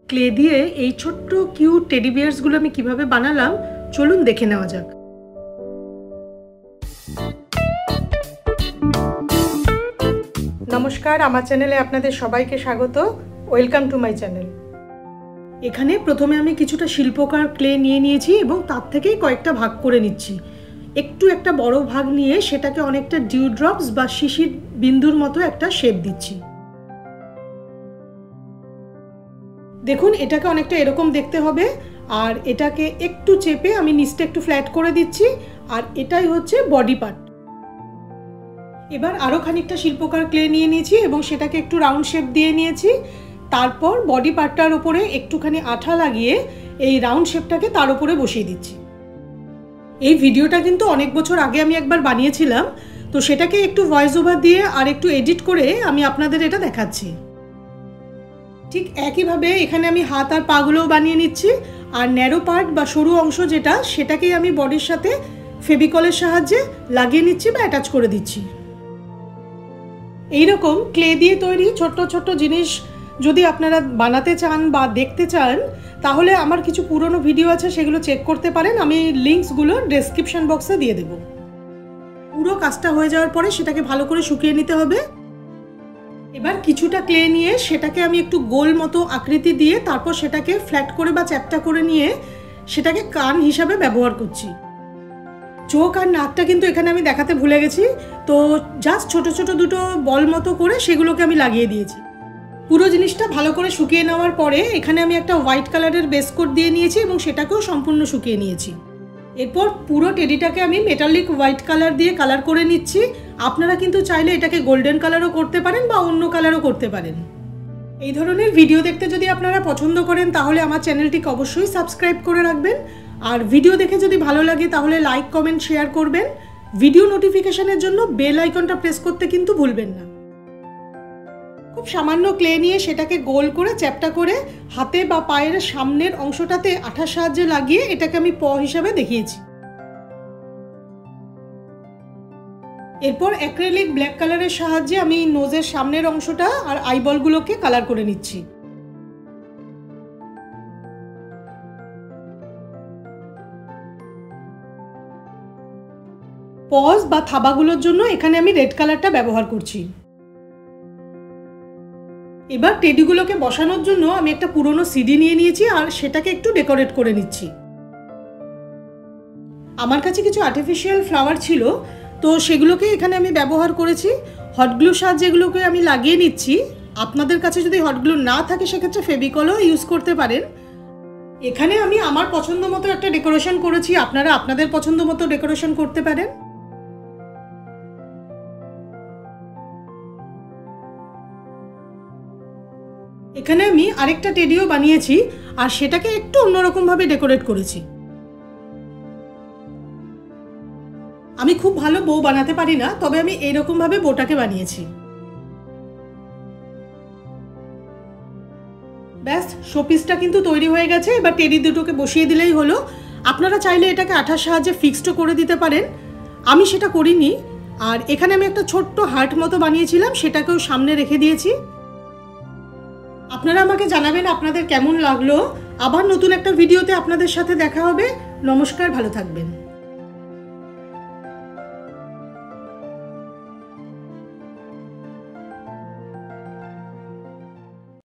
Clay দিয়ে এই ছোট্ট কিউট টেডি বিয়ার্সগুলো আমি কিভাবে বানালাম চলুন দেখে নেওয়া যাক। নমস্কার, আমার চ্যানেলে আপনাদের সবাইকে স্বাগত। Welcome to my channel. এখানে প্রথমে আমি কিছুটা শিল্পকার ক্লে নিয়ে নিয়েছি এবং তার থেকেই কয়েকটা ভাগ করে নিচ্ছি। একটু একটা বড় ভাগ নিয়ে সেটাকে অনেকটা ডিউ ড্রপস বা শিশির বিন্দুর মতো একটা শেপ দিচ্ছি। দেখুন, এটাকে অনেকটা এরকম দেখতে হবে। আর এটাকে একটু চেপে আমি নিচটা একটু ফ্ল্যাট করে দিচ্ছি। আর এটাই হচ্ছে বডি পার্ট। এবার আরও খানিকটা শিল্পকার ক্লে নিয়ে নিয়েছি এবং সেটাকে একটু রাউন্ড শেপ দিয়ে নিয়েছি। তারপর বডি পার্টটার উপরে একটুখানি আঠা লাগিয়ে এই রাউন্ড শেপটাকে তার উপরে বসিয়ে দিচ্ছি। এই ভিডিওটা কিন্তু অনেক বছর আগে আমি একবার বানিয়েছিলাম, তো সেটাকে একটু ভয়েস ওভার দিয়ে আর একটু এডিট করে আমি আপনাদের এটা দেখাচ্ছি। ঠিক একইভাবে এখানে আমি হাত আর পাগুলোও বানিয়ে নিচ্ছি। আর ন্যারো পার্ট বা সরু অংশ যেটা, সেটাকেই আমি বডির সাথে ফেভিকলের সাহায্যে লাগিয়ে নিচ্ছি বা অ্যাটাচ করে দিচ্ছি। এইরকম ক্লে দিয়ে তৈরি ছোট্ট ছোট্ট জিনিস যদি আপনারা বানাতে চান বা দেখতে চান, তাহলে আমার কিছু পুরনো ভিডিও আছে, সেগুলো চেক করতে পারেন। আমি লিঙ্কসগুলো ডেসক্রিপশন বক্সে দিয়ে দেব। পুরো কাজটা হয়ে যাওয়ার পরে সেটাকে ভালো করে শুকিয়ে নিতে হবে। এবার কিছুটা ক্লে নিয়ে সেটাকে আমি একটু গোল মতো আকৃতি দিয়ে তারপর সেটাকে ফ্ল্যাট করে বা চ্যাপ্টা করে নিয়ে সেটাকে কান হিসাবে ব্যবহার করছি। চোখ আর নাকটা কিন্তু এখানে আমি দেখাতে ভুলে গেছি, তো জাস্ট ছোট ছোট দুটো বল মতো করে সেগুলোকে আমি লাগিয়ে দিয়েছি। পুরো জিনিসটা ভালো করে শুকিয়ে নেওয়ার পরে এখানে আমি একটা হোয়াইট কালারের বেস কোট দিয়ে নিয়েছি এবং সেটাকেও সম্পূর্ণ শুকিয়ে নিয়েছি। এরপর পুরো টেডিটাকে আমি মেটালিক হোয়াইট কালার দিয়ে কালার করে নিচ্ছি। আপনারা কিন্তু চাইলে এটাকে গোল্ডেন কালারও করতে পারেন বা অন্য কালারও করতে পারেন। এই ধরনের ভিডিও দেখতে যদি আপনারা পছন্দ করেন তাহলে আমার চ্যানেলটিকে অবশ্যই সাবস্ক্রাইব করে রাখবেন। আর ভিডিও দেখে যদি ভালো লাগে তাহলে লাইক, কমেন্ট, শেয়ার করবেন। ভিডিও নোটিফিকেশনের জন্য বেল আইকনটা প্রেস করতে কিন্তু ভুলবেন না। খুব সামান্য ক্লে নিয়ে সেটাকে গোল করে চ্যাপ্টা করে হাতে বা পায়ের সামনের অংশটাতে আঠার সাহায্যে লাগিয়ে এটাকে আমি প হিসাবে দেখিয়েছি। এরপর অ্যাক্রিলিক ব্ল্যাক কালারের সাহায্যে আমি নোজের সামনের অংশটা আর আইবলগুলোকে কালার করে নিচ্ছি। পজ বা থাবাগুলোর জন্য এখানে আমি রেড কালারটা ব্যবহার করছি। এবার টেডিগুলোকে বসানোর জন্য আমি একটা পুরনো সিডি নিয়ে নিয়েছি আর সেটাকে একটু ডেকোরেট করে নিচ্ছি। আমার কাছে কিছু আর্টিফিশিয়াল ফ্লাওয়ার ছিল, তো সেগুলোকে এখানে আমি ব্যবহার করেছি। হটগ্লুর সাহায্যে এগুলোকে আমি লাগিয়ে নিচ্ছি। আপনাদের কাছে যদি হটগ্লু না থাকে সেক্ষেত্রে ফেভিকলও ইউজ করতে পারেন। এখানে আমি আমার পছন্দ মতো একটা ডেকোরেশন করেছি, আপনারা আপনাদের পছন্দ মতো ডেকোরেশন করতে পারেন। এখানে আমি আরেকটা টেডিও বানিয়েছি আর সেটাকে একটু অন্যরকমভাবে ডেকোরেট করেছি। আমি খুব ভালো বো বানাতে পারি না, তবে আমি এইরকমভাবে বোটাকে বানিয়েছি। ব্যাস, শোপিসটা কিন্তু তৈরি হয়ে গেছে। এবার টেডি দুটোকে বসিয়ে দিলেই হলো। আপনারা চাইলে এটাকে আঠার সাহায্যে ফিক্সডও করে দিতে পারেন, আমি সেটা করিনি। আর এখানে আমি একটা ছোট্ট হার্ট মতো বানিয়েছিলাম, সেটাকেও সামনে রেখে দিয়েছি। আপনারা আমাকে জানাবেন আপনাদের কেমন লাগলো। আবার নতুন একটা ভিডিওতে আপনাদের সাথে দেখা হবে। নমস্কার, ভালো থাকবেন।